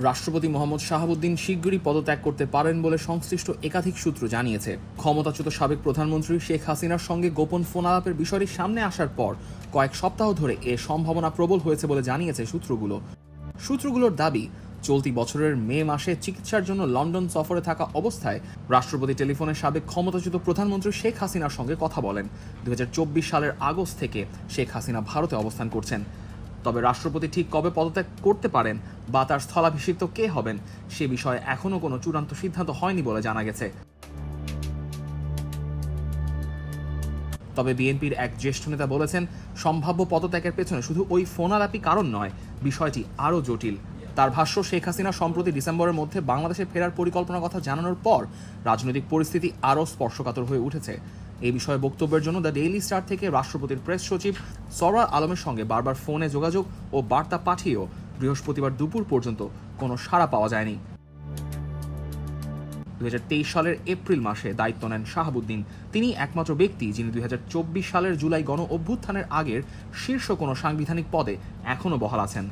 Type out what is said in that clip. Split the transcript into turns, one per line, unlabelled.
রাষ্ট্রপতি মোহাম্মদ শাহাবুদ্দিন শিগগিরই পদত্যাগ করতে পারেন বলে সংশ্লিষ্ট একাধিক সূত্র জানিয়েছে। ক্ষমতাচ্যুত সাবেক প্রধানমন্ত্রী শেখ হাসিনার সঙ্গে গোপন ফোন আলাপের বিষয়টি সামনে আসার পর কয়েক সপ্তাহ ধরে এ সম্ভাবনা প্রবল হয়েছে বলে জানিয়েছে সূত্রগুলোর দাবি, চলতি বছরের মে মাসে চিকিৎসার জন্য লন্ডন সফরে থাকা অবস্থায় রাষ্ট্রপতি টেলিফোনে সাবেক ক্ষমতাচ্যুত প্রধানমন্ত্রী শেখ হাসিনার সঙ্গে কথা বলেন। 2024 সালের আগস্ট থেকে শেখ হাসিনা ভারতে অবস্থান করছেন। তবে রাষ্ট্রপতি ঠিক কবে পদত্যাগ করতে পারেন বা তার স্থলাভিষিক্ত কে হবেন সে বিষয়ে এখনও কোনো চূড়ান্ত সিদ্ধান্ত হয়নি বলে জানা গেছে। তবে বিএনপির এক জ্যেষ্ঠ নেতা বলেছেন, সম্ভাব্য পদত্যাগের পেছনে শুধু ওই ফোনালাপি কারণ নয়, বিষয়টি আরও জটিল। তার ভাষ্য, শেখ হাসিনা সম্প্রতি ডিসেম্বরের মধ্যে বাংলাদেশে ফেরার পরিকল্পনার কথা জানানোর পর রাজনৈতিক পরিস্থিতি আরও স্পর্শকাতর হয়ে উঠেছে। এই বিষয়ে বক্তব্যের জন্য দ্য ডেইলি স্টার থেকে রাষ্ট্রপতির প্রেস সচিব সরওয়ার আলমের সঙ্গে বারবার ফোনে যোগাযোগ ও বার্তা পাঠিয়েও বৃহস্পতিবার দুপুর পর্যন্ত কোনো সাড়া পাওয়া যায়নি। 2023 সালের এপ্রিল মাসে দায়িত্ব নেন শাহাবুদ্দিন। তিনি একমাত্র ব্যক্তি যিনি 2024 সালের জুলাই গণ অভ্যুত্থানের আগের শীর্ষ কোনো সাংবিধানিক পদে এখনও বহাল আছেন।